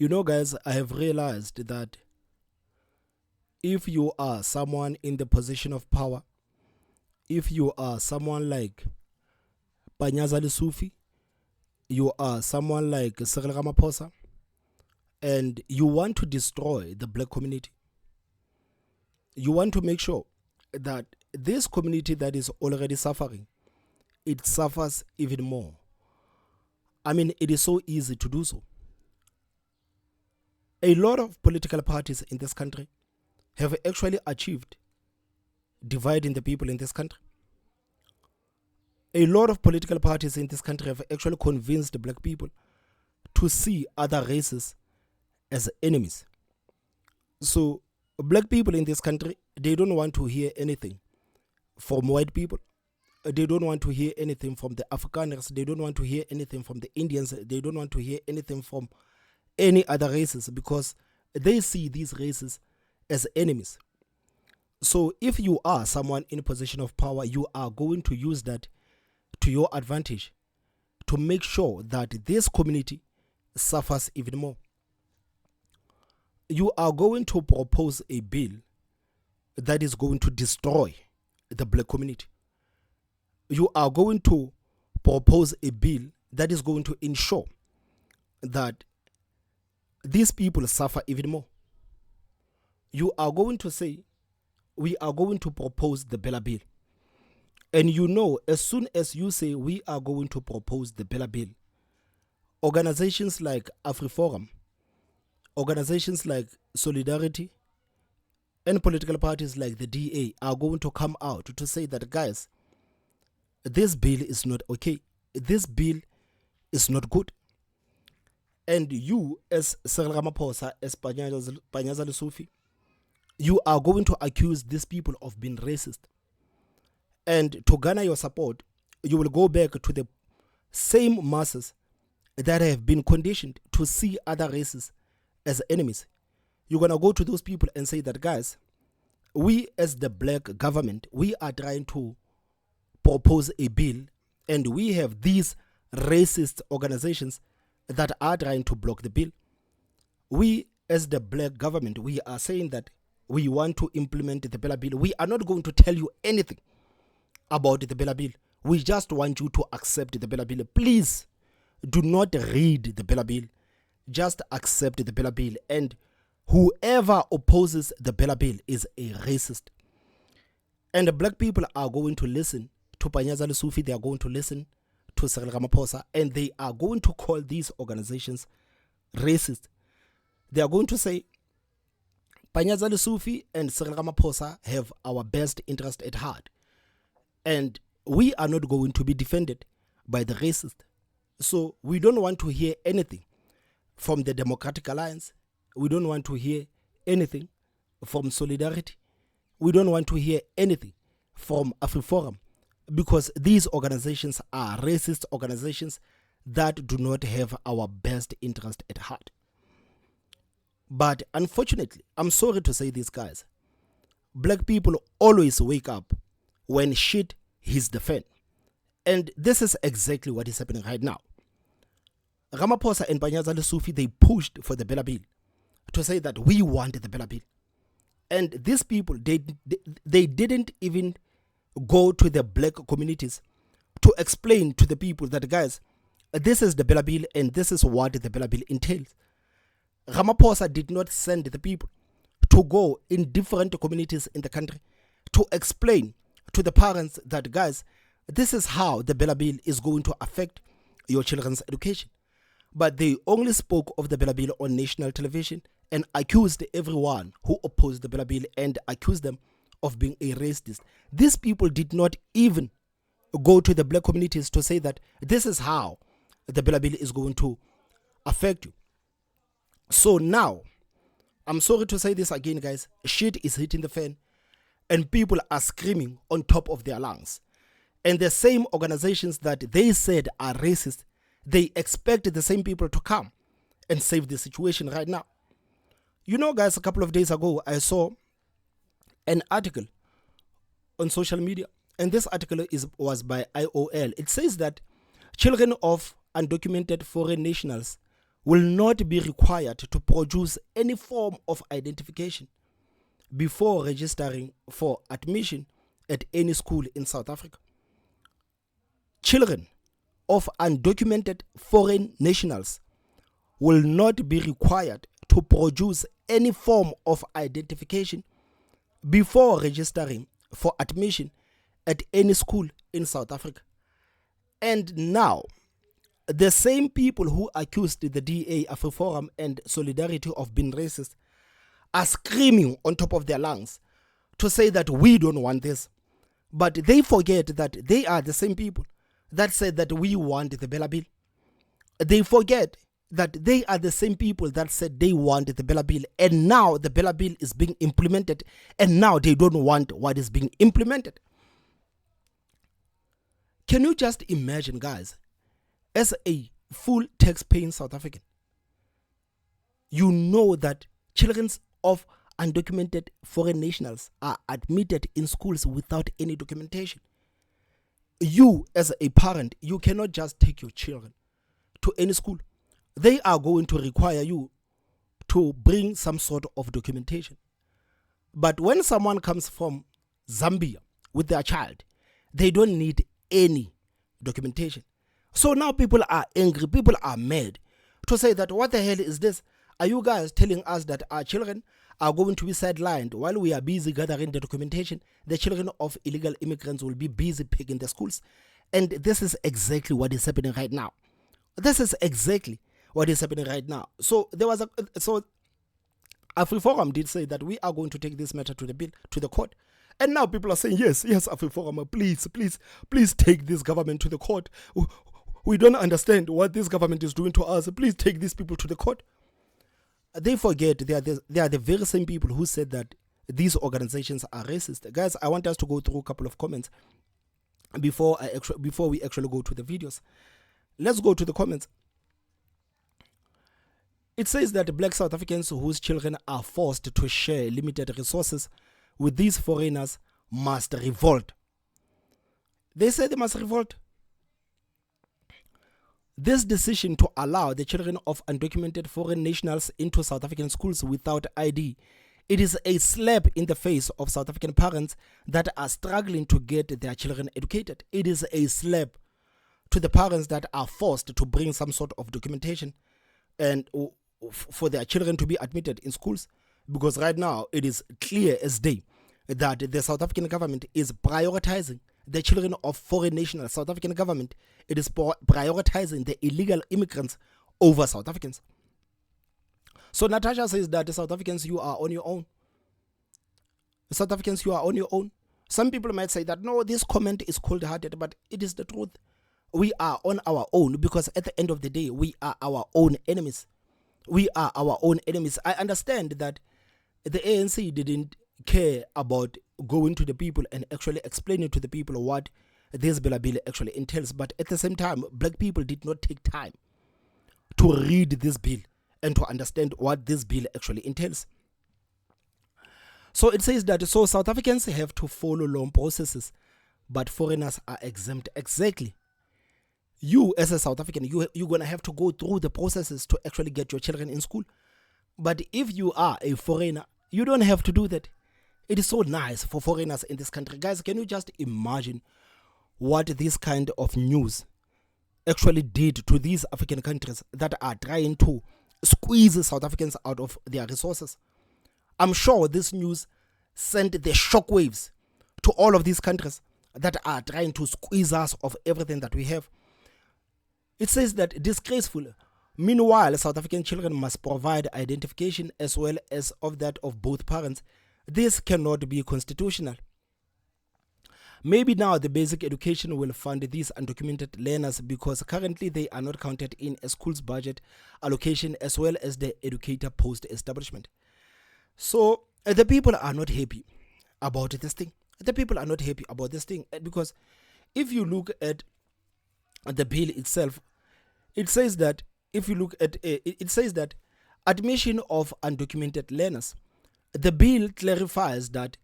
Guys, I have realized that if you are someone in the position of power, if you are someone like Panyaza Lesufi, you are someone like Cyril Ramaphosa, and you want to destroy the black community, you want to make sure that this community that is already suffering, it suffers even more. It is so easy to do so. A lot of political parties in this country have actually achieved dividing the people in this country. A lot of political parties in this country have actually convinced the black people to see other races as enemies. So black people in this country, they don't want to hear anything from white people. They don't want to hear anything from the Afrikaners. They don't want to hear anything from the Indians. They don't want to hear anything from any other races because they see these races as enemies. So if you are someone in a position of power, you are going to use that to your advantage to make sure that this community suffers even more. You are going to propose a bill that is going to destroy the black community. You are going to propose a bill that is going to ensure that these people suffer even more. You are going to say, we are going to propose the BELA-BILL. And as soon as you say we are going to propose the BELA-BILL, organizations like AfriForum, organizations like Solidarity, and political parties like the DA are going to come out to say that, guys, this bill is not okay. This bill is not good. And you, as Cyril Ramaphosa, as Panyaza Lesufi, you are going to accuse these people of being racist. And to garner your support, you will go back to the same masses that have been conditioned to see other races as enemies. You're going to go to those people and say that, guys, we as the black government, we are trying to propose a bill, and we have these racist organizations that are trying to block the bill. We as the black government, we are saying that we want to implement the BELA-BILL. We are not going to tell you anything about the BELA-BILL. We just want you to accept the BELA-BILL. Please do not read the BELA-BILL. Just accept the BELA-BILL. And whoever opposes the BELA-BILL is a racist. And the black people are going to listen to Panyaza Lesufi. They are going to listen to Cyril Ramaphosa. And they are going to call these organizations racist. They are going to say, Panyaza Lesufi and Cyril Ramaphosa have our best interest at heart. And we are not going to be defended by the racist. So we don't want to hear anything from the Democratic Alliance. We don't want to hear anything from Solidarity. We don't want to hear anything from AfriForum, because these organizations are racist organizations that do not have our best interest at heart. But unfortunately, I'm sorry to say this, guys, black people always wake up when shit hits the fan. And this is exactly what is happening right now. Ramaphosa and Panyaza Lesufi, they pushed for the BELA-BILL to say that we want the BELA-BILL. And these people, they didn't even go to the black communities to explain to the people that, guys, this is the BELA-BILL and this is what the BELA-BILL entails. Ramaphosa did not send the people to go in different communities in the country to explain to the parents that, guys, this is how the BELA-BILL is going to affect your children's education. But they only spoke of the BELA-BILL on national television and accused everyone who opposed the BELA-BILL and accused them of being a racist. These people did not even go to the black communities to say that this is how the BELA-BILL is going to affect you. So now, I'm sorry to say this again, guys, shit is hitting the fan and people are screaming on top of their lungs. And the same organizations that they said are racist, they expect the same people to come and save the situation right now. Guys, a couple of days ago, I saw an article on social media, and this article was by IOL. It says that children of undocumented foreign nationals will not be required to produce any form of identification before registering for admission at any school in South Africa. Children of undocumented foreign nationals will not be required to produce any form of identification before registering for admission at any school in South Africa. And now, the same people who accused the DA, AfriForum, and Solidarity of being racist are screaming on top of their lungs to say that we don't want this. But they forget that they are the same people that said that we want the BELA-BILL. They forget that they are the same people that said they want the BELA-BILL, and now the BELA-BILL is being implemented, and now they don't want what is being implemented. Can you just imagine, guys, as a full tax-paying South African, you know that children of undocumented foreign nationals are admitted in schools without any documentation. You, as a parent, you cannot just take your children to any school. They are going to require you to bring some sort of documentation. But when someone comes from Zambia with their child, they don't need any documentation. So now people are angry, people are mad to say that what the hell is this? Are you guys telling us that our children are going to be sidelined while we are busy gathering the documentation? The children of illegal immigrants will be busy picking the schools. And this is exactly what is happening right now. This is exactly what is happening right now. So there was AfriForum did say that we are going to take this matter to the court. And now people are saying, yes, AfriForum, please take this government to the court. We don't understand what this government is doing to us. Please take these people to the court. They forget they are the very same people who said that these organizations are racist. Guys, I want us to go through a couple of comments before we actually go to the videos. Let's go to the comments. It says that black South Africans whose children are forced to share limited resources with these foreigners must revolt. They say they must revolt. This decision to allow the children of undocumented foreign nationals into South African schools without ID, it is a slap in the face of South African parents that are struggling to get their children educated. It is a slap to the parents that are forced to bring some sort of documentation and for their children to be admitted in schools, because right now it is clear as day that the South African government is prioritizing the children of foreign nationals. South African government, it is prioritizing the illegal immigrants over South Africans. So Natasha says that the South Africans, you are on your own. The South Africans, you are on your own. Some people might say that, no, this comment is cold-hearted, but it is the truth. We are on our own because at the end of the day, we are our own enemies. We are our own enemies. I understand that the ANC didn't care about going to the people and actually explaining to the people what this BELA-BILL actually entails. But at the same time, black people did not take time to read this bill and to understand what this bill actually entails. So it says that South Africans have to follow long processes, but foreigners are exempt. Exactly. You as a South African, you're going to have to go through the processes to actually get your children in school. But if you are a foreigner, you don't have to do that. It is so nice for foreigners in this country. Guys, can you just imagine what this kind of news actually did to these African countries that are trying to squeeze South Africans out of their resources? I'm sure this news sent the shockwaves to all of these countries that are trying to squeeze us of everything that we have. It says that disgraceful. Meanwhile, South African children must provide identification as well as of that of both parents. This cannot be constitutional. Maybe now the basic education will fund these undocumented learners because currently they are not counted in a school's budget allocation as well as the educator post establishment. So the people are not happy about this thing. The people are not happy about this thing because if you look at the bill itself, it says that if you look at it says that admission of undocumented learners, the bill clarifies that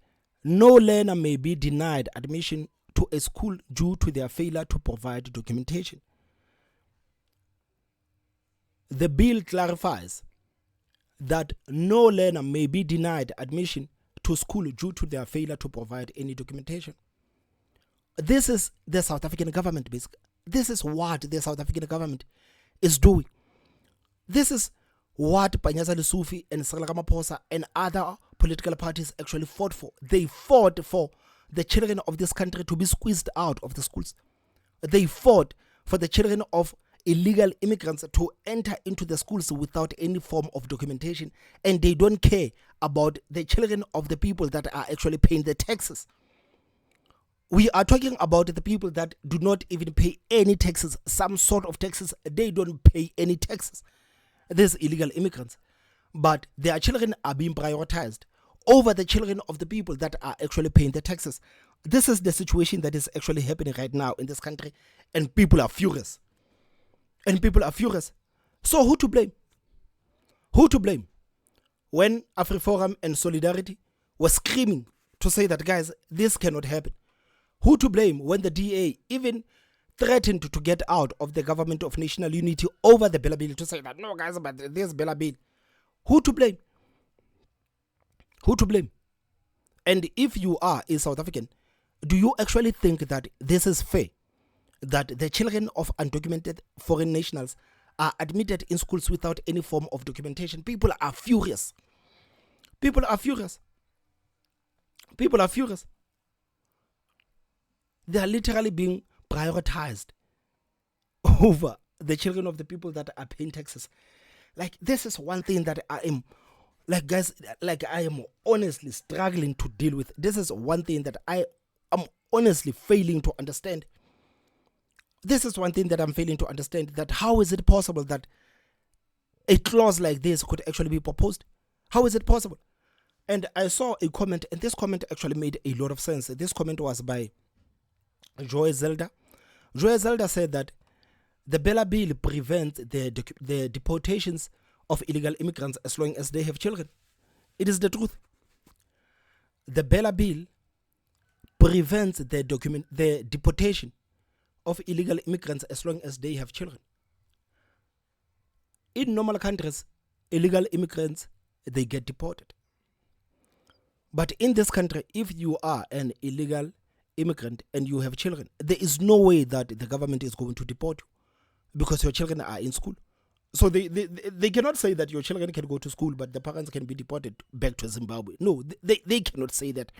no learner may be denied admission to a school due to their failure to provide documentation. The bill clarifies that no learner may be denied admission to school due to their failure to provide any documentation. This is the South African government, basically. This is what the South African government is doing. This is what Panyaza Lesufi and Cyril Ramaphosa and other political parties actually fought for. They fought for the children of this country to be squeezed out of the schools. They fought for the children of illegal immigrants to enter into the schools without any form of documentation, and they don't care about the children of the people that are actually paying the taxes. We are talking about the people that do not even pay any taxes, some sort of taxes. They don't pay any taxes. These illegal immigrants. But their children are being prioritized over the children of the people that are actually paying the taxes. This is the situation that is actually happening right now in this country, and people are furious. So who to blame? Who to blame? When AfriForum and Solidarity were screaming to say that, guys, this cannot happen. Who to blame when the DA even threatened to get out of the government of national unity over the BELA-BILL, to say that, no, guys, but this BELA-BILL. Who to blame? Who to blame? And if you are a South African, do you actually think that this is fair? That the children of undocumented foreign nationals are admitted in schools without any form of documentation? People are furious. People are furious. People are furious. They are literally being prioritized over the children of the people that are paying taxes. Like, this is one thing that I am, like, guys, like, I am honestly struggling to deal with. This is one thing that I am honestly failing to understand. This is one thing that I'm failing to understand, that how is it possible that a clause like this could actually be proposed? How is it possible? And I saw a comment, and this comment actually made a lot of sense. This comment was by Joy Zelda. Joy Zelda said that the BELA-BILL prevents the deportations of illegal immigrants as long as they have children. It is the truth. The BELA-BILL prevents the deportation of illegal immigrants as long as they have children. In normal countries, illegal immigrants, they get deported. But in this country, if you are an illegal immigrant and you have children, there is no way that the government is going to deport you because your children are in school. So they cannot say that your children can go to school, but the parents can be deported back to Zimbabwe. No, they cannot say that.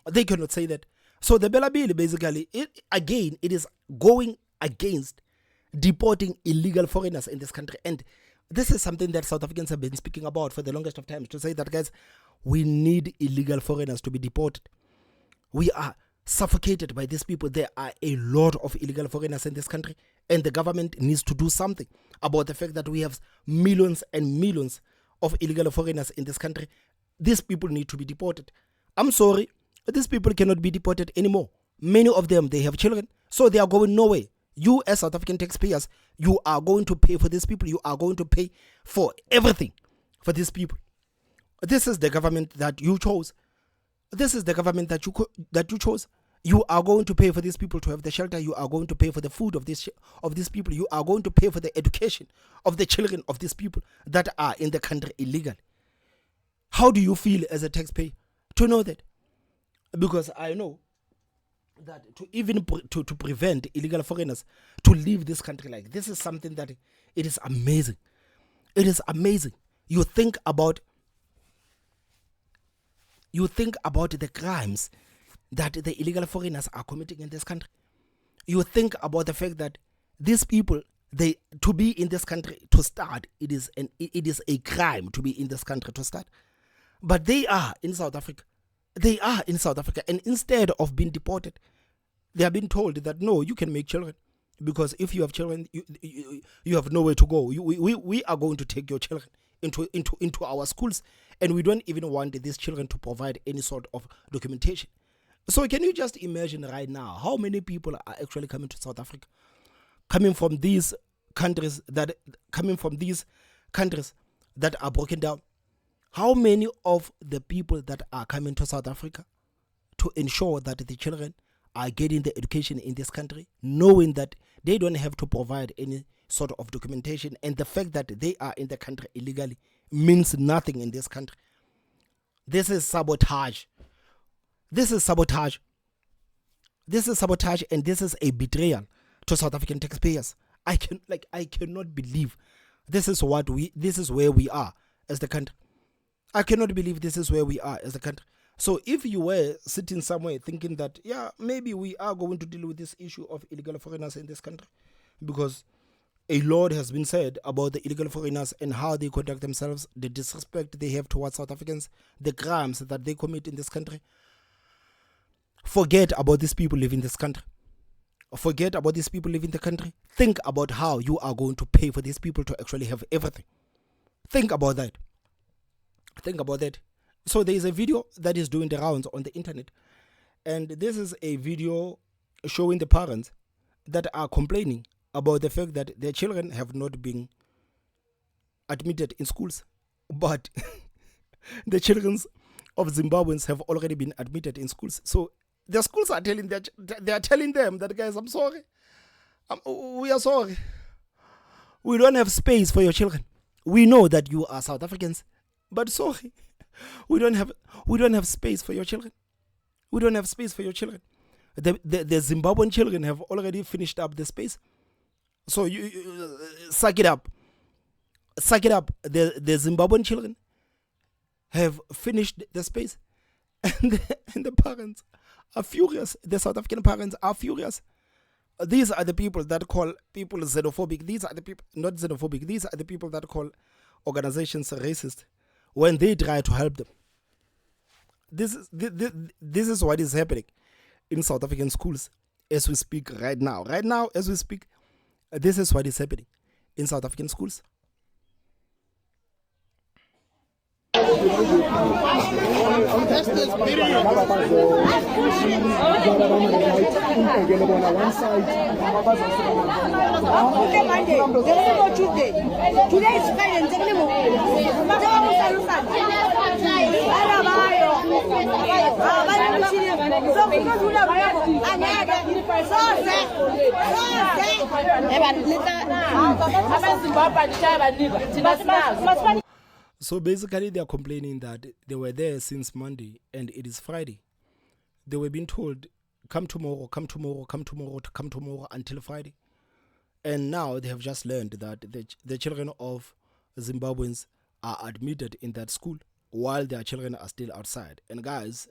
They cannot say that. So the BELA-BILL, basically, it is going against deporting illegal foreigners in this country. And this is something that South Africans have been speaking about for the longest of times, to say that, guys, we need illegal foreigners to be deported. We are suffocated by these people. There are a lot of illegal foreigners in this country, and the government needs to do something about the fact that we have millions and millions of illegal foreigners in this country. These people need to be deported. I'm sorry, these people cannot be deported anymore. Many of them, they have children, so they are going nowhere. You, as South African taxpayers, you are going to pay for these people. You are going to pay for everything for these people. This is the government that you chose. This is the government that you chose. You are going to pay for these people to have the shelter. You are going to pay for the food of these people. You are going to pay for the education of the children of these people that are in the country illegally. How do you feel as a taxpayer to know that? Because I know that to even to prevent illegal foreigners to leave this country, like, this is something that it is amazing. It is amazing. You think about the crimes that the illegal foreigners are committing in this country. You think about the fact that these people, to be in this country to start, it is a crime to be in this country to start. But they are in South Africa. They are in South Africa, and instead of being deported, they are being told that, no, you can make children, because if you have children, you have nowhere to go. We are going to take your children into our schools, and we don't even want these children to provide any sort of documentation. So can you just imagine right now how many people are actually coming to South Africa, coming from these countries that are broken down? How many of the people that are coming to South Africa to ensure that the children are getting the education in this country, knowing that they don't have to provide any sort of documentation, and the fact that they are in the country illegally means nothing in this country. This is sabotage. This is sabotage. This is sabotage, and this is a betrayal to South African taxpayers. I cannot believe this is where we are as the country. I cannot believe this is where we are as a country. So if you were sitting somewhere thinking that, yeah, maybe we are going to deal with this issue of illegal foreigners in this country, because a lot has been said about the illegal foreigners and how they conduct themselves, the disrespect they have towards South Africans, the crimes that they commit in this country. Forget about these people living in this country. Forget about these people living in the country. Think about how you are going to pay for these people to actually have everything. Think about that. Think about that. So there is a video that is doing the rounds on the internet, and this is a video showing the parents that are complaining about the fact that their children have not been admitted in schools, but the children of Zimbabweans have already been admitted in schools. So the schools are telling them that, guys, I'm sorry, we are sorry, we don't have space for your children. We know that you are South Africans, but sorry, we don't have space for your children. We don't have space for your children. The Zimbabwean children have already finished up the space. So you suck it up. Suck it up. The Zimbabwean children have finished the space, and the parents are furious. The South African parents are furious. These are the people that call people xenophobic. These are the people, not xenophobic. These are the people that call organizations racist when they try to help them. This is what is happening in South African schools as we speak right now. Right now, as we speak, this is what is happening in South African schools. So basically they are complaining that they were there since Monday and it is Friday. They were being told, come tomorrow, come tomorrow, come tomorrow, come tomorrow until Friday. And now they have just learned that the children of Zimbabweans are admitted in that school while their children are still outside. And guys,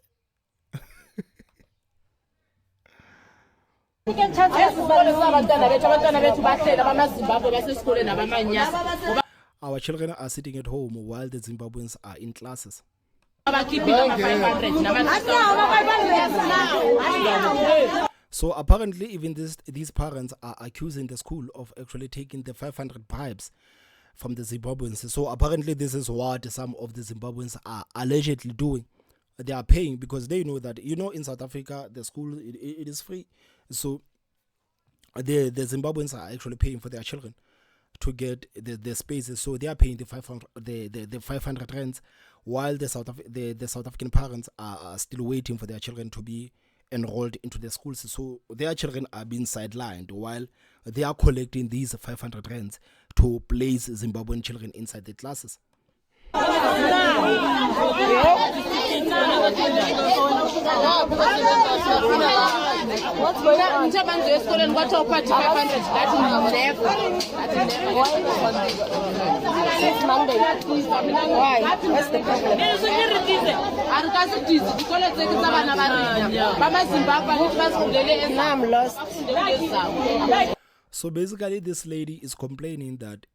our children are sitting at home while the Zimbabweans are in classes. So apparently even these parents are accusing the school of actually taking the 500 bribes from the Zimbabweans. So apparently this is what some of the Zimbabweans are allegedly doing. They are paying because they know that, in South Africa, the school, it is free. So the Zimbabweans are actually paying for their children to get the spaces. So they are paying the 500 rands, while the South African parents are still waiting for their children to be enrolled into the schools. So their children are being sidelined while they are collecting these 500 rands to place Zimbabwean children inside the classes. What's going on? Since Monday. Why? What's the problem? Now I'm lost. So basically this lady is complaining that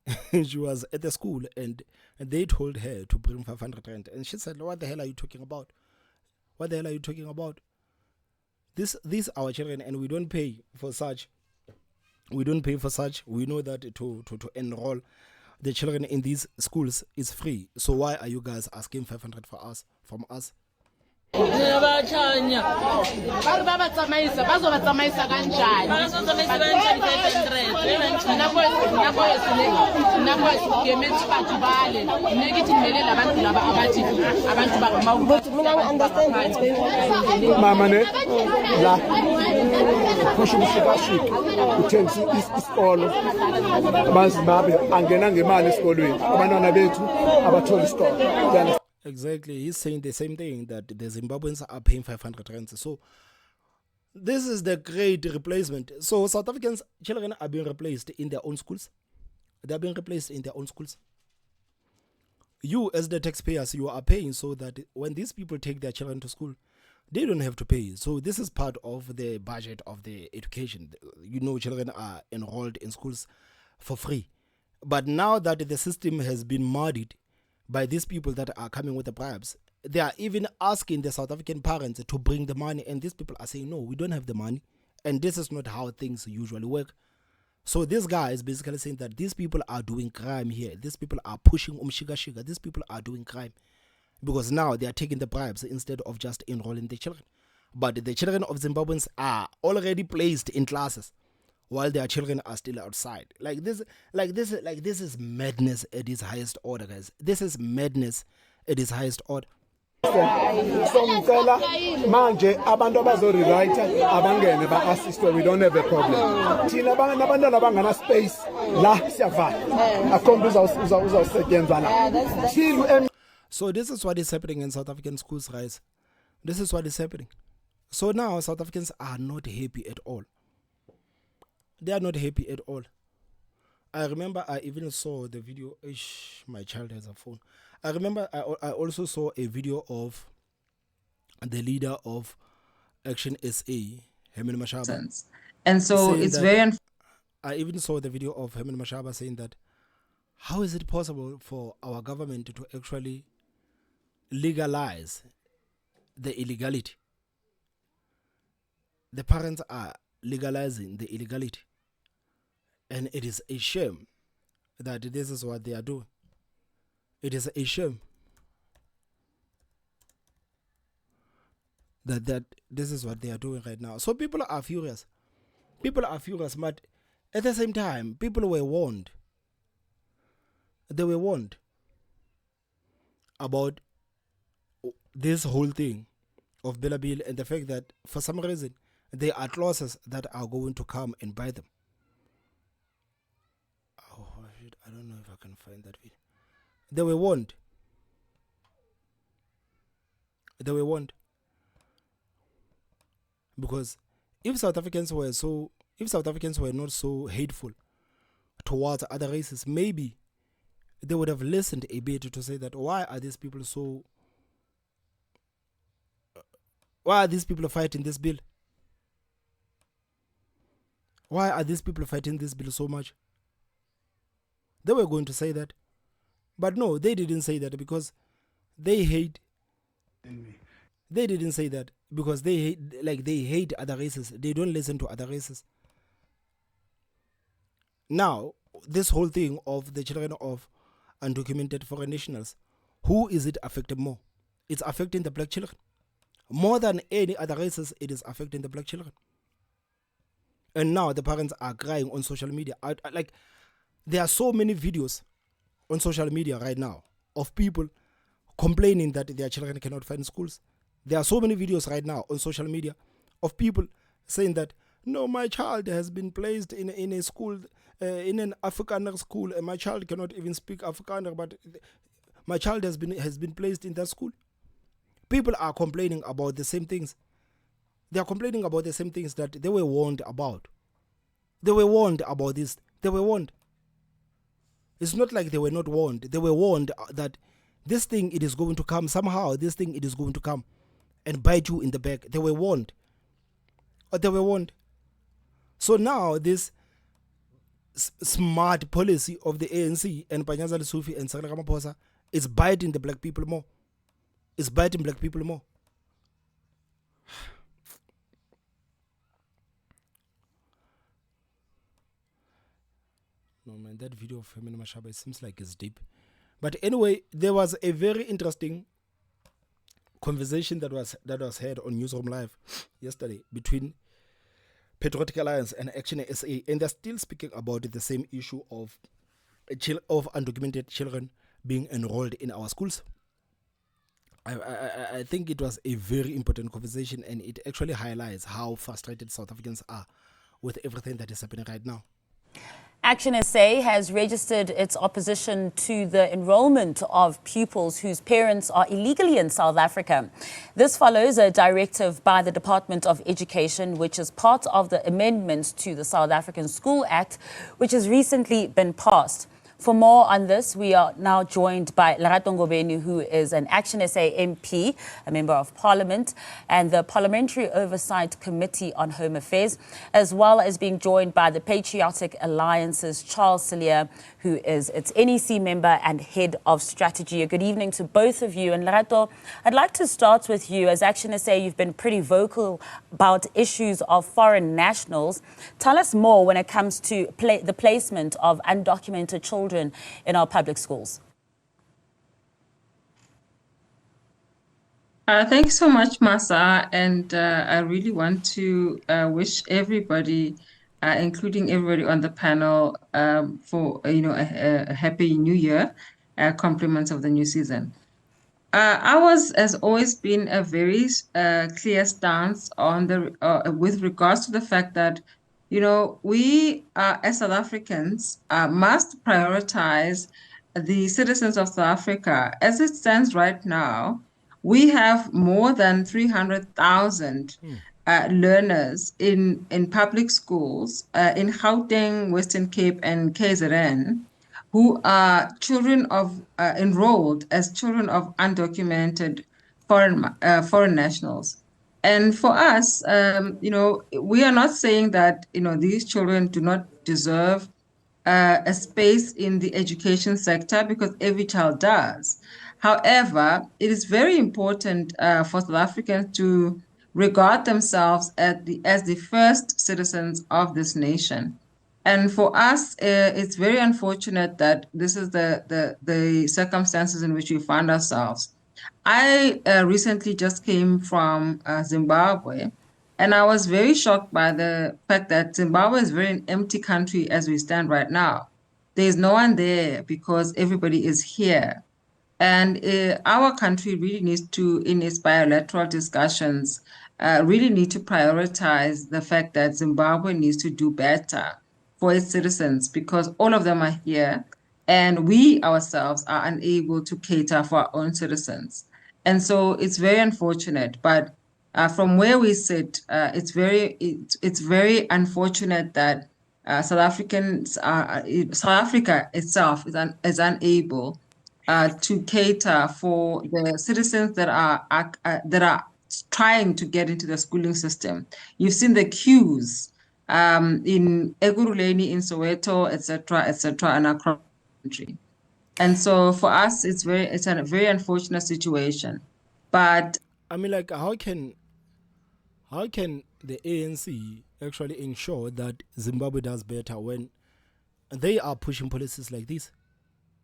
she was at the school and they told her to bring 500 rand, and she said, what the hell are you talking about? What the hell are you talking about? These are our children and we don't pay for such. We don't pay for such. We know that to enroll the children in these schools is free. So why are you guys asking 500 from us? Mama ne la kusho ushikashika uthengisa isikolo abazimbabwe angena ngemali esikolweni abantwana bethu abathola isikolo. Exactly, he's saying the same thing, that the Zimbabweans are paying 500 rands. So this is the great replacement. So South Africans children are being replaced in their own schools. They are being replaced in their own schools. You as the taxpayers, you are paying so that when these people take their children to school, they don't have to pay. So this is part of the budget of the education. You know, children are enrolled in schools for free. But now that the system has been muddied by these people that are coming with the bribes, they are even asking the South African parents to bring the money, and these people are saying, no, we don't have the money, and this is not how things usually work. So this guy is basically saying that these people are doing crime here. These people are pushing shiga. These people are doing crime because now they are taking the bribes instead of just enrolling the children. But the children of Zimbabweans are already placed in classes while their children are still outside. This is madness at its highest order, guys. This is madness at its highest order. So ngicela manje abantu abazorewrite abangene ba-assistwe, we don't have a problem. Thina abantwana abangana space la siyavala akhomba uzawusetyenzwa la. So this is what is happening in South African schools, guys. This is what is happening. So now South Africans are not happy at all. They are not happy at all. I remember I even saw the video. My child has a phone. I remember I also saw a video of the leader of Action SA, Herman Mashaba. And so it's very I even saw the video of Herman Mashaba saying that how is it possible for our government to actually legalize the illegality? The parents are legalizing the illegality. And it is a shame that this is what they are doing. It is a shame that this is what they are doing right now. So people are furious. People are furious, but at the same time, people were warned. They were warned about this whole thing of BELA-BILL and the fact that for some reason there are clauses that are going to come and bite them. Oh, I don't know if I can find that video. They were warned. They were warned. Because if South Africans were not so hateful towards other races, maybe they would have listened a bit to say that why are these people fighting this bill? Why are these people fighting this bill so much? They were going to say that. But no, they didn't say that because they hate. They didn't say that because they hate other races. They don't listen to other races. Now, this whole thing of the children of undocumented foreign nationals, who is it affecting more? It's affecting the black children. More than any other races, it is affecting the black children. And now the parents are crying on social media. There are so many videos on social media right now of people complaining that their children cannot find schools. There are so many videos right now on social media of people saying that, no, my child has been placed in a school, in an Afrikaner school, and my child cannot even speak Afrikaner, but my child has been placed in that school. People are complaining about the same things. They are complaining about the same things that they were warned about. They were warned about this. They were warned. It's not like they were not warned. They were warned that this thing, it is going to come. Somehow, this thing, it is going to come and bite you in the back. They were warned. They were warned. So now, this smart policy of the ANC and Panyaza Lesufi and Cyril Ramaphosa is biting the black people more. It's biting black people more. No, man, that video of Herman Mashaba, it seems like it's deep. But anyway, there was a very interesting conversation that was had on Newsroom Live yesterday between Patriotic Alliance and Action SA, and they're still speaking about the same issue of undocumented children being enrolled in our schools. I think it was a very important conversation, and it actually highlights how frustrated South Africans are with everything that is happening right now. Action SA has registered its opposition to the enrollment of pupils whose parents are illegally in South Africa. This follows a directive by the Department of Education, which is part of the amendments to the South African School Act, which has recently been passed. For more on this, we are now joined by Lerato Ngobeni, who is an Action SA MP, a Member of Parliament, and the Parliamentary Oversight Committee on Home Affairs, as well as being joined by the Patriotic Alliance's Charles Cilliers, who is its NEC member and Head of Strategy. A good evening to both of you. And Lerato, I'd like to start with you. As Action SA, you've been pretty vocal about issues of foreign nationals. Tell us more when it comes to the placement of undocumented children in our public schools. Thank you so much, Masa, and I really want to wish everybody, including everybody on the panel, for a happy New Year, compliments of the new season. Ours has always been a very clear stance on with regards to the fact that we as South Africans must prioritize the citizens of South Africa. As it stands right now, we have more than 300,000 learners in public schools in Gauteng, Western Cape, and KZN, who are children of enrolled as children of undocumented foreign nationals. And for us, we are not saying that these children do not deserve a space in the education sector, because every child does. However, it is very important for South Africans to regard themselves as the first citizens of this nation. And for us, it's very unfortunate that this is the circumstances in which we find ourselves. I recently just came from Zimbabwe, and I was very shocked by the fact that Zimbabwe is a very empty country as we stand right now. There's no one there because everybody is here. And our country really needs to, in its bilateral discussions, really need to prioritize the fact that Zimbabwe needs to do better for its citizens, because all of them are here, and we ourselves are unable to cater for our own citizens. And so it's very unfortunate, but from where we sit, it's very unfortunate that South Africa itself is unable to cater for the citizens that are trying to get into the schooling system. You've seen the queues in Ekurhuleni, in Soweto, etc., and across the country. And so for us, it's a very unfortunate situation. But I mean, like, how can the ANC actually ensure that Zimbabwe does better when they are pushing policies like this?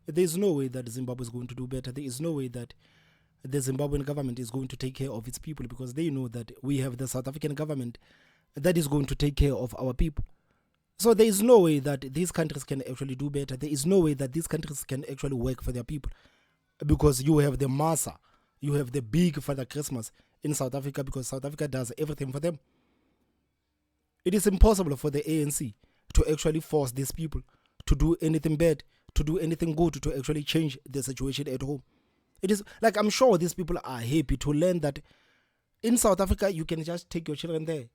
There's no way that Zimbabwe is going to do better. There is no way that the Zimbabwean government is going to take care of its people, because they know that we have the South African government that is going to take care of our people. So there is no way that these countries can actually do better. There is no way that these countries can actually work for their people, because you have the massa, you have the big Father Christmas in South Africa, because South Africa does everything for them. It is impossible for the ANC to actually force these people to do anything bad, to do anything good, to actually change the situation at home. It is like, I'm sure these people are happy to learn that in South Africa you can just take your children there,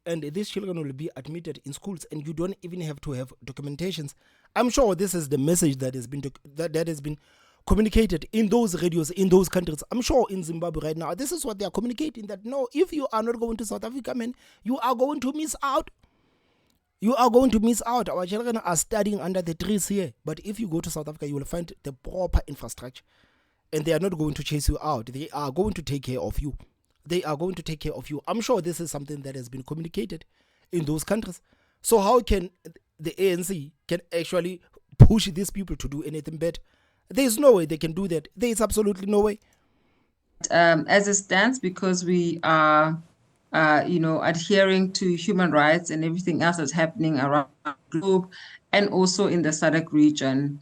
and these children will be admitted in schools, and you don't even have to have documentations. I'm sure this is the message that has been that has been communicated in those radios in those countries. I'm sure in Zimbabwe right now, this is what they are communicating, that no, if you are not going to South Africa, man, you are going to miss out. You are going to miss out. Our children are studying under the trees here, but if you go to South Africa, you will find the proper infrastructure, and they are not going to chase you out. They are going to take care of you. They are going to take care of you. I'm sure this is something that has been communicated in those countries. So how can the ANC can actually push these people to do anything better? There is no way they can do that. There is absolutely no way. as it stands, because we are, adhering to human rights and everything else that's happening around the globe and also in the SADC region,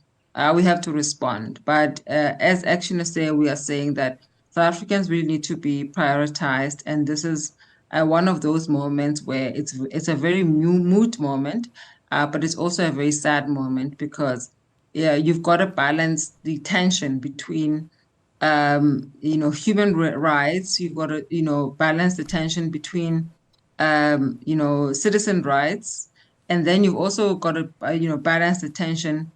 we have to respond. But as Action SA, we are saying that South Africans really need to be prioritized, and this is one of those moments where it's a very moot moment, but it's also a very sad moment because you've got to balance the tension between human rights. You've got to, balance the tension between, citizen rights. And then you've also got to, balance the tension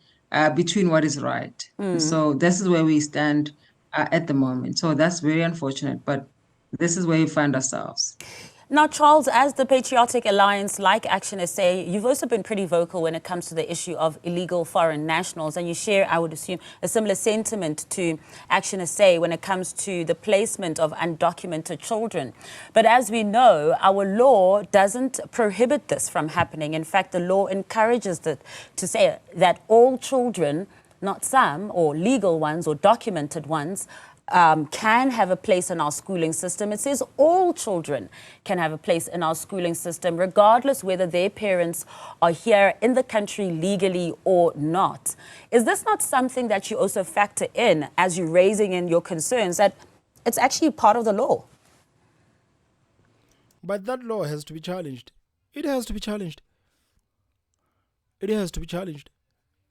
between what is right. So this is where we stand at the moment. So that's very unfortunate, but this is where we find ourselves. Now, Charles, as the Patriotic Alliance, like Action SA, you've also been pretty vocal when it comes to the issue of illegal foreign nationals, and you share, I would assume, a similar sentiment to Action SA when it comes to the placement of undocumented children. But as we know, our law doesn't prohibit this from happening. In fact, the law encourages it to say that all children, not some, or legal ones or documented ones, can have a place in our schooling system. It says all children can have a place in our schooling system, regardless whether their parents are here in the country legally or not. Is this not something that you also factor in as you're raising in your concerns that it's actually part of the law? But that law has to be challenged. It has to be challenged. It has to be challenged.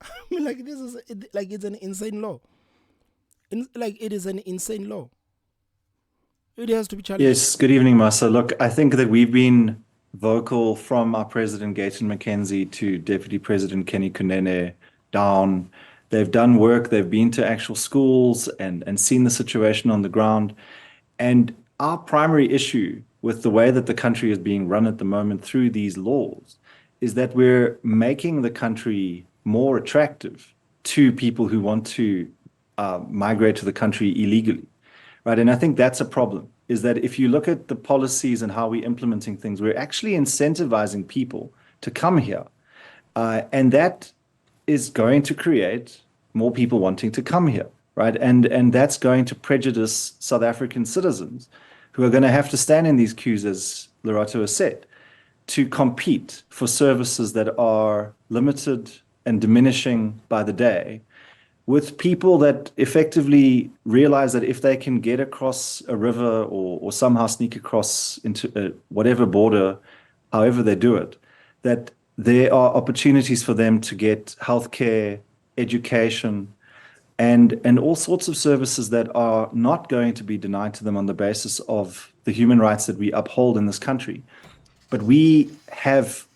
I mean, like, this is like, it's an insane law. It is an insane law. It has to be challenged. Yes, good evening, Masa. Look, I think that we've been vocal from our President Gayton McKenzie to Deputy President Kenny Kunene down. They've done work, they've been to actual schools and seen the situation on the ground. And our primary issue with the way that the country is being run at the moment through these laws is that we're making the country more attractive to people who want to migrate to the country illegally, right? And I think that's a problem, is that if you look at the policies and how we're implementing things, we're actually incentivizing people to come here. And that is going to create more people wanting to come here, right? And that's going to prejudice South African citizens who are going to have to stand in these queues, as Lerato has said, to compete for services that are limited and diminishing by the day, with people that effectively realize that if they can get across a river or somehow sneak across into whatever border, however they do it, that there are opportunities for them to get healthcare, education, and all sorts of services that are not going to be denied to them on the basis of the human rights that we uphold in this country. But we have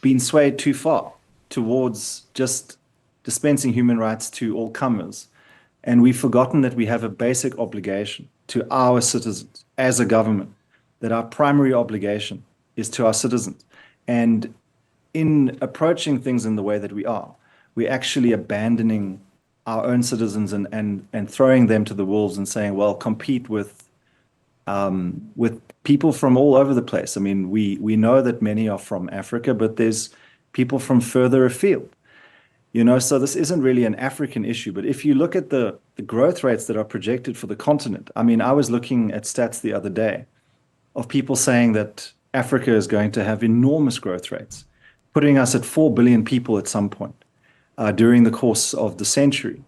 been swayed too far towards just dispensing human rights to all comers. And we've forgotten that we have a basic obligation to our citizens as a government, that our primary obligation is to our citizens. And in approaching things in the way that we are, we're actually abandoning our own citizens and throwing them to the wolves and saying, well, compete with people from all over the place. I mean, we know that many are from Africa, but there's people from further afield. So this isn't really an African issue, but if you look at the growth rates that are projected for the continent, I mean, I was looking at stats the other day of people saying that Africa is going to have enormous growth rates, putting us at 4 billion people at some point during the course of the century.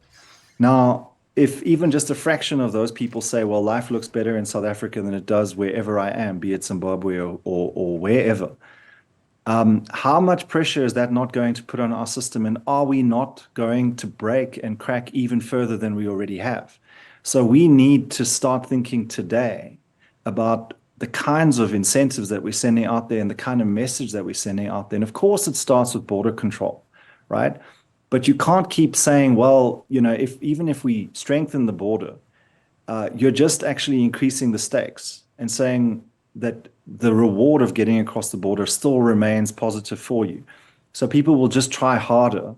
Now, if even just a fraction of those people say, well, life looks better in South Africa than it does wherever I am, be it Zimbabwe or wherever, how much pressure is that not going to put on our system? And are we not going to break and crack even further than we already have? So we need to start thinking today about the kinds of incentives that we're sending out there and the kind of message that we're sending out there. And of course, it starts with border control, right? But you can't keep saying, well, even if we strengthen the border, you're just actually increasing the stakes and saying that the reward of getting across the border still remains positive for you. So people will just try harder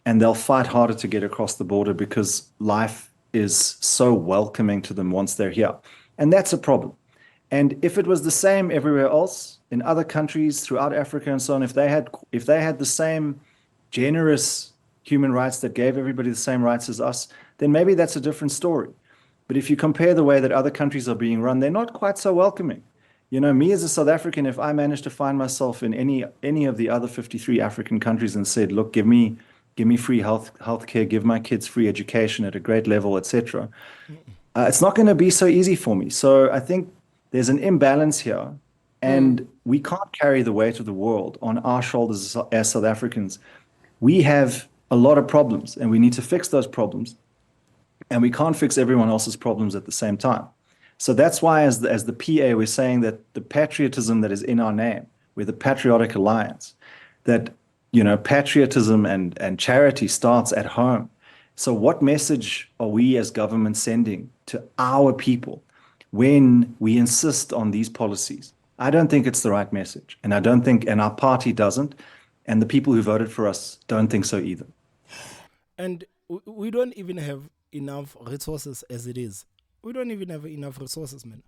and they'll fight harder to get across the border because life is so welcoming to them once they're here. And that's a problem. And if it was the same everywhere else in other countries throughout Africa and so on, if they had the same generous human rights that gave everybody the same rights as us, then maybe that's a different story. But if you compare the way that other countries are being run, they're not quite so welcoming. You know, me as a South African, if I managed to find myself in any of the other 53 African countries and said, look, give me free healthcare, give my kids free education at a great level, etc., it's not going to be so easy for me. So I think there's an imbalance here, and we can't carry the weight of the world on our shoulders as South Africans. We have a lot of problems, and we need to fix those problems, and we can't fix everyone else's problems at the same time. So that's why, as the PA, we're saying that the patriotism that is in our name, we're the Patriotic Alliance, that, you know, patriotism and charity starts at home. So what message are we as government sending to our people when we insist on these policies? I don't think it's the right message, and I don't think, and our party doesn't, and the people who voted for us don't think so either. And we don't even have enough resources as it is. We don't even have enough resources, man.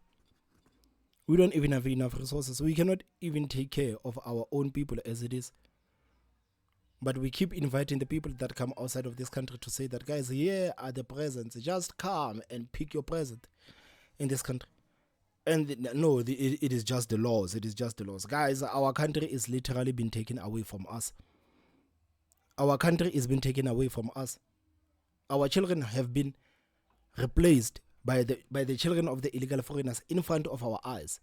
We don't even have enough resources. We cannot even take care of our own people as it is. But we keep inviting the people that come outside of this country to say that, guys, here are the presents. Just come and pick your present in this country. And no, it is just the laws. It is just the laws. Guys, our country is literally been taken away from us. Our country has been taken away from us. Our children have been replaced by the children of the illegal foreigners in front of our eyes.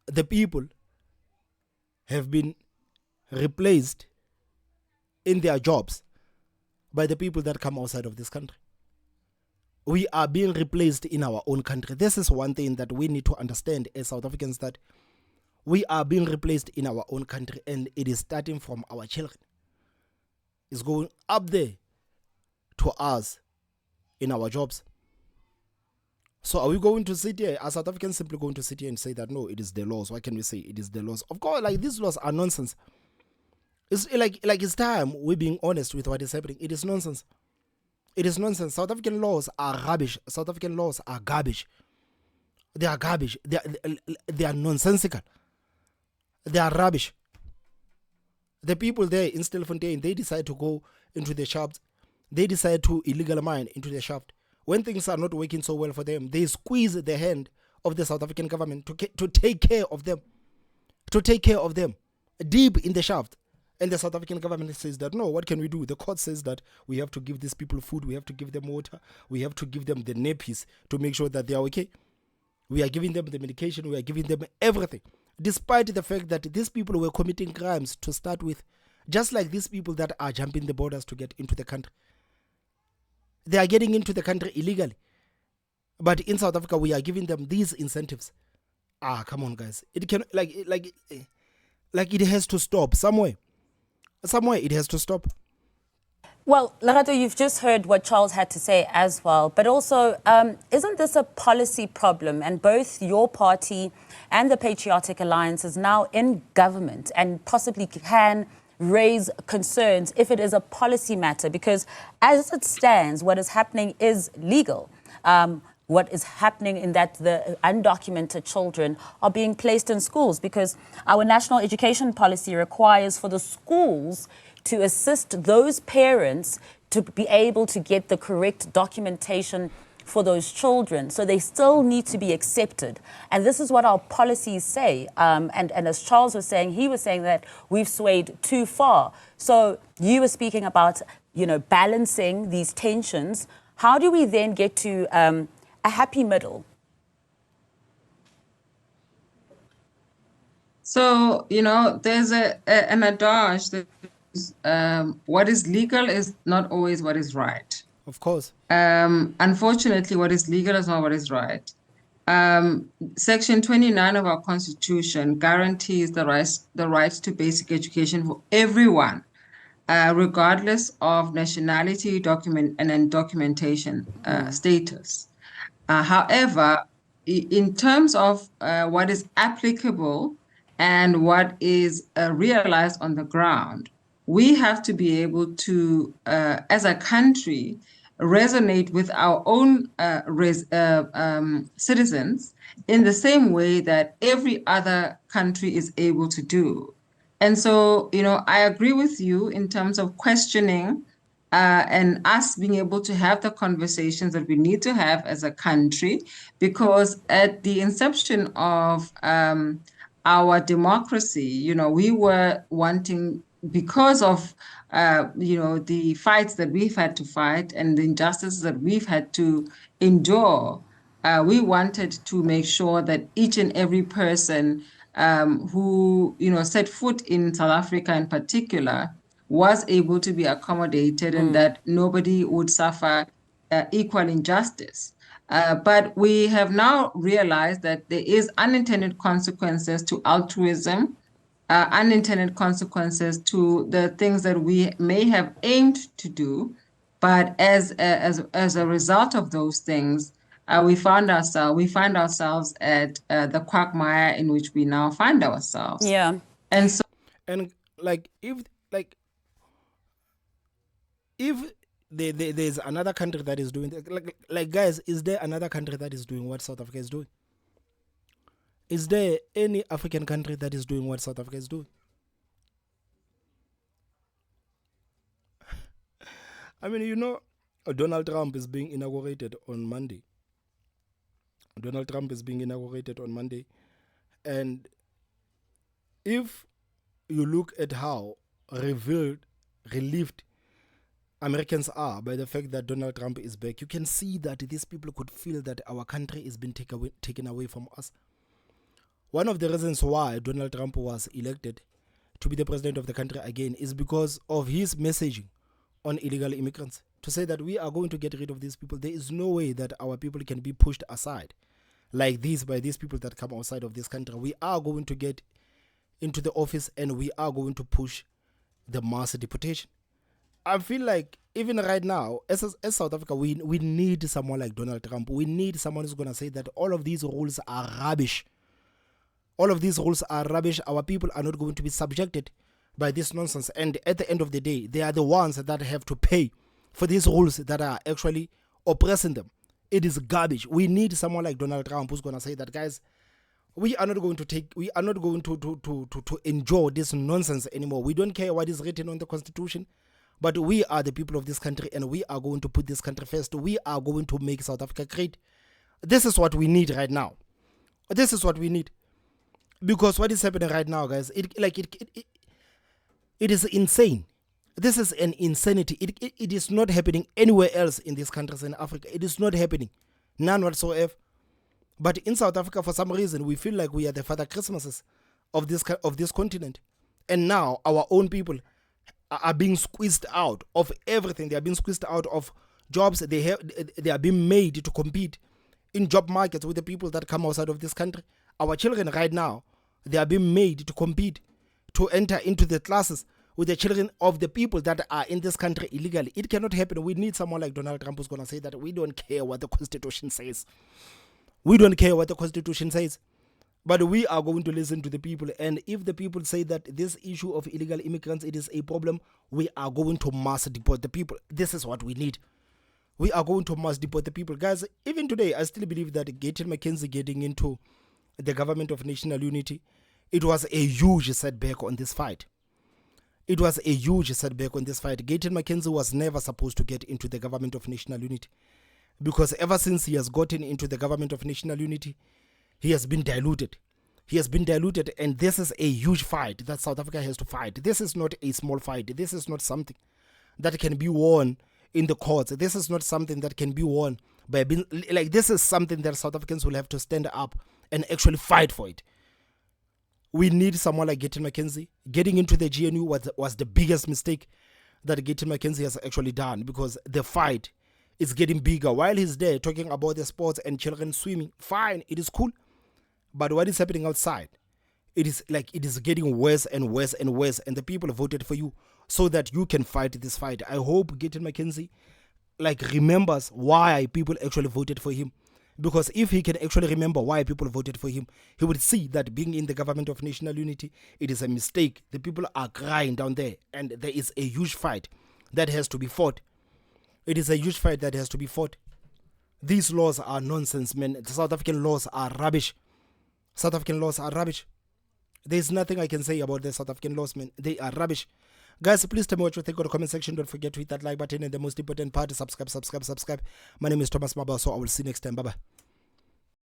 The people have been replaced in their jobs by the people that come outside of this country. We are being replaced in our own country. This is one thing that we need to understand as South Africans, that we are being replaced in our own country, and it is starting from our children. It's going up there to us in our jobs. So are we going to sit here, as South Africans simply going to sit here and say that, no, it is the laws? Why can we say it is the laws? Of course, like, these laws are nonsense. It's like it's time we're being honest with what is happening. It is nonsense. It is nonsense. South African laws are rubbish. South African laws are garbage. They are garbage. They are nonsensical. They are rubbish. The people there in Stilfontein, they decide to go into the shaft. They decide to illegal mine into the shaft. When things are not working so well for them, they squeeze the hand of the South African government to take care of them. To take care of them. Deep in the shaft. And the South African government says that, no, what can we do? The court says that we have to give these people food, we have to give them water, we have to give them the nappies to make sure that they are okay. We are giving them the medication, we are giving them everything. Despite the fact that these people were committing crimes to start with, just like these people that are jumping the borders to get into the country. They are getting into the country illegally. But in South Africa, we are giving them these incentives. Come on, guys. It can, like it has to stop somewhere. Somewhere it has to stop. Well, Lerato, you've just heard what Charles had to say as well. But also, isn't this a policy problem? And both your party and the Patriotic Alliance is now in government and possibly can raise concerns if it is a policy matter. Because as it stands, what is happening is legal. What is happening in that the undocumented children are being placed in schools, because our national education policy requires for the schools to assist those parents to be able to get the correct documentation for those children. So they still need to be accepted. And this is what our policies say. And as Charles was saying, he was saying that we've swayed too far. So you were speaking about, balancing these tensions. How do we then get to a happy middle? So, there's an adage that what is legal is not always what is right. Of course. Unfortunately, what is legal is not what is right. Section 29 of our Constitution guarantees the right to basic education for everyone, regardless of nationality, and documentation status. However, in terms of what is applicable and what is realized on the ground, we have to be able to, as a country, resonate with our own citizens in the same way that every other country is able to do. And so, I agree with you in terms of questioning and us being able to have the conversations that we need to have as a country, because at the inception of our democracy, we were wanting, because of the fights that we've had to fight and the injustices that we've had to endure. We wanted to make sure that each and every person who set foot in South Africa in particular was able to be accommodated and that nobody would suffer equal injustice. But we have now realized that there is unintended consequences to altruism, unintended consequences to the things that we may have aimed to do. But as a result of those things, we find ourselves at the quagmire in which we now find ourselves. Yeah. And so, And if there's another country that is doing like guys, is there another country that is doing what South Africa is doing? Is there any African country that is doing what South Africa is doing? I mean, Donald Trump is being inaugurated on Monday. Donald Trump is being inaugurated on Monday. And if you look at how relieved Americans are by the fact that Donald Trump is back, you can see that these people could feel that our country is being taken away from us. One of the reasons why Donald Trump was elected to be the president of the country again is because of his messaging on illegal immigrants. To say that we are going to get rid of these people, there is no way that our people can be pushed aside like this by these people that come outside of this country. We are going to get into the office and we are going to push the mass deportation. I feel like even right now, as South Africa, we need someone like Donald Trump. We need someone who's going to say that all of these rules are rubbish. All of these rules are rubbish. Our people are not going to be subjected by this nonsense. And at the end of the day, they are the ones that have to pay for these rules that are actually oppressing them. It is garbage. We need someone like Donald Trump who's going to say that, guys, we are not going to endure this nonsense anymore. We don't care what is written on the Constitution, but we are the people of this country and we are going to put this country first. We are going to make South Africa great. This is what we need right now. This is what we need. Because what is happening right now, guys, it is insane. This is an insanity. It is not happening anywhere else in these countries in Africa. It is not happening. None whatsoever. But in South Africa, for some reason, we feel like we are the Father Christmases of this continent. And now our own people are being squeezed out of everything. They are being squeezed out of jobs. They are being made to compete in job markets with the people that come outside of this country. Our children right now, they are being made to compete, to enter into the classes with the children of the people that are in this country illegally. It cannot happen. We need someone like Donald Trump who's going to say that we don't care what the Constitution says. We don't care what the Constitution says. But we are going to listen to the people. And if the people say that this issue of illegal immigrants, it is a problem, we are going to mass deport the people. This is what we need. We are going to mass deport the people. Guys, even today, I still believe that Gayton McKenzie getting into the government of national unity, it was a huge setback on this fight. It was a huge setback on this fight. Gayton McKenzie was never supposed to get into the government of national unity, because ever since he has gotten into the government of national unity, he has been diluted. He has been diluted, and this is a huge fight that South Africa has to fight. This is not a small fight. This is not something that can be won in the courts. This is not something that can be won by being like, this is something that South Africans will have to stand up and actually fight for it. We need someone like Gayton McKenzie. Getting into the GNU was the biggest mistake that Gayton McKenzie has actually done, because the fight is getting bigger. While he's there talking about the sports and children swimming, fine, it is cool. But what is happening outside, it is getting worse and worse and worse, and the people voted for you so that you can fight this fight. I hope Gayton McKenzie remembers why people actually voted for him. Because if he can actually remember why people voted for him, he would see that being in the government of national unity, it is a mistake. The people are crying down there, and there is a huge fight that has to be fought. It is a huge fight that has to be fought. These laws are nonsense, man. The South African laws are rubbish. South African laws are rubbish. There is nothing I can say about the South African laws, man. They are rubbish. Guys, please tell me what you think on the comment section. Don't forget to hit that like button, and the most important part is subscribe. My name is Thomas Mabaso. I will see you next time. Bye bye.